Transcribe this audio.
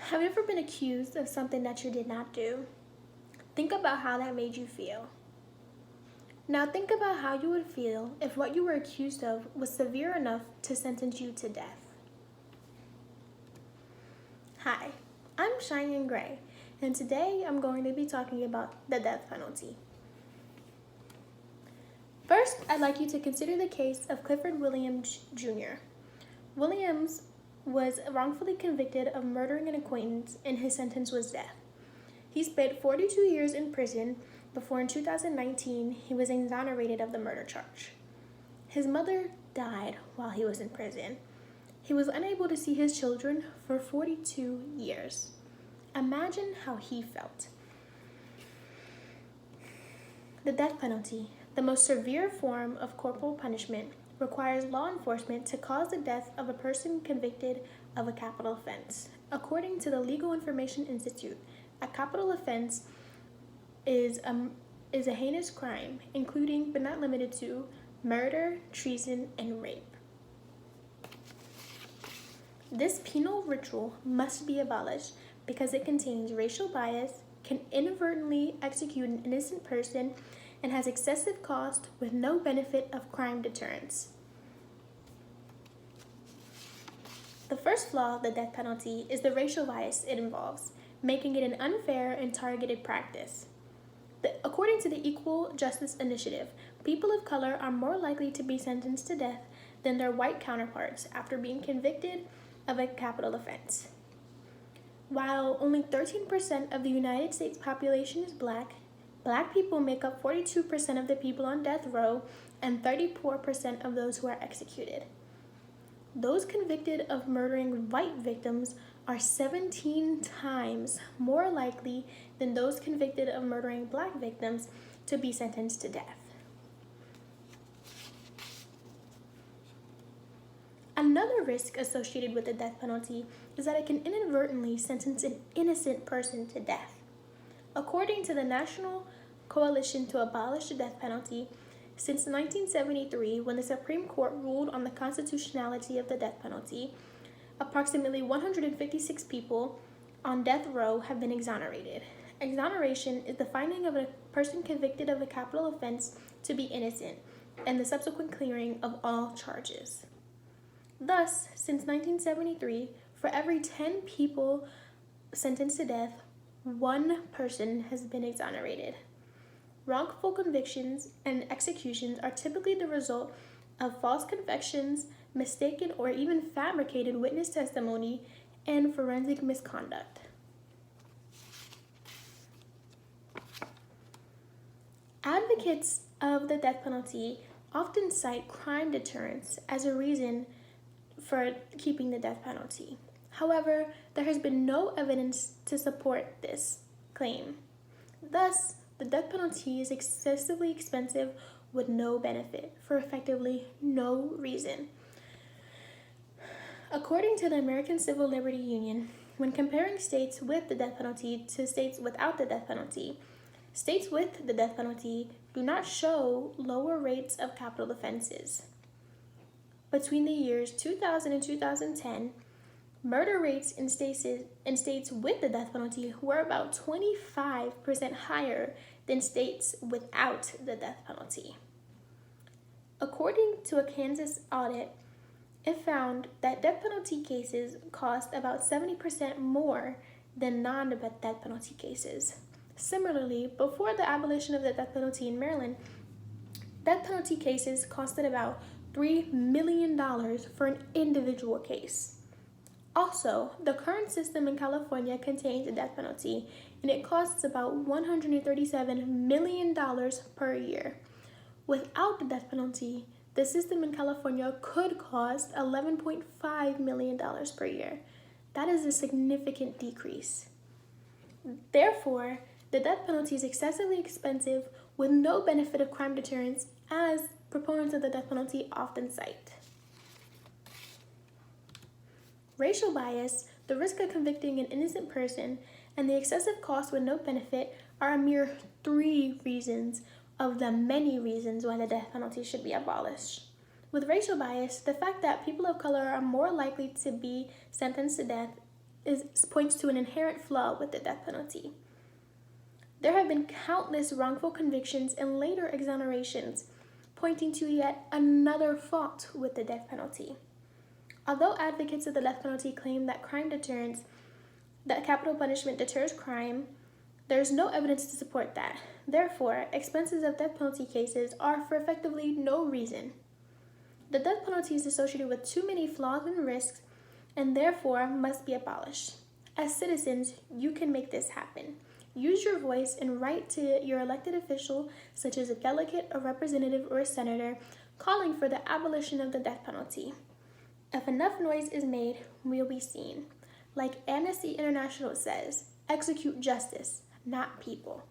Have you ever been accused of something that you did not do? Think about how that made you feel. Now think about how you would feel if what you were accused of was severe enough to sentence you to death. Hi, I'm Cheyenne Gray, and today I'm going to be talking about the death penalty. First, I'd like you to consider the case of Clifford Williams Jr. Williams was wrongfully convicted of murdering an acquaintance, and his sentence was death. He spent 42 years in prison before in 2019 he was exonerated of the murder charge. His mother died while he was in prison. He was unable to see his children for 42 years. Imagine how he felt. The death penalty, the most severe form of corporal punishment, requires law enforcement to cause the death of a person convicted of a capital offense. According to the Legal Information Institute, a capital offense is a heinous crime, including but not limited to murder, treason, and rape. This penal ritual must be abolished because it contains racial bias, can inadvertently execute an innocent person, and has excessive cost with no benefit of crime deterrence. The first flaw of the death penalty is the racial bias it involves, making it an unfair and targeted practice. According to the Equal Justice Initiative, people of color are more likely to be sentenced to death than their white counterparts after being convicted of a capital offense. While only 13% of the United States population is black people make up 42% of the people on death row and 34% of those who are executed. Those convicted of murdering white victims are 17 times more likely than those convicted of murdering black victims to be sentenced to death. Another risk associated with the death penalty is that it can inadvertently sentence an innocent person to death. According to the National Coalition to Abolish the Death Penalty, since 1973, when the Supreme Court ruled on the constitutionality of the death penalty, approximately 156 people on death row have been exonerated. Exoneration is the finding of a person convicted of a capital offense to be innocent and the subsequent clearing of all charges. Thus, since 1973, for every 10 people sentenced to death, one person has been exonerated. Wrongful convictions and executions are typically the result of false confessions, mistaken or even fabricated witness testimony, and forensic misconduct. Advocates of the death penalty often cite crime deterrence as a reason for keeping the death penalty. However, there has been no evidence to support this claim. Thus, the death penalty is excessively expensive with no benefit for effectively no reason. According to the American Civil Liberty Union, when comparing states with the death penalty to states without the death penalty, states with the death penalty do not show lower rates of capital offenses. Between the years 2000 and 2010, murder rates in states with the death penalty were about 25% higher than states without the death penalty. According to a Kansas audit, it found that death penalty cases cost about 70% more than non-death penalty cases. Similarly, before the abolition of the death penalty in Maryland, death penalty cases costed about $3 million for an individual case. Also, the current system in California contains a death penalty, and it costs about $137 million per year. Without the death penalty, the system in California could cost $11.5 million per year. That is a significant decrease. Therefore, the death penalty is excessively expensive with no benefit of crime deterrence, as proponents of the death penalty often cite. Racial bias, the risk of convicting an innocent person, and the excessive cost with no benefit are a mere 3 reasons of the many reasons why the death penalty should be abolished. With racial bias, the fact that people of color are more likely to be sentenced to death points to an inherent flaw with the death penalty. There have been countless wrongful convictions and later exonerations, pointing to yet another fault with the death penalty. Although advocates of the death penalty claim that capital punishment deters crime, there is no evidence to support that. Therefore, expenses of death penalty cases are for effectively no reason. The death penalty is associated with too many flaws and risks, and therefore must be abolished. As citizens, you can make this happen. Use your voice and write to your elected official, such as a delegate, a representative, or a senator, calling for the abolition of the death penalty. If enough noise is made, we'll be seen. Like Amnesty International says, execute justice, not people.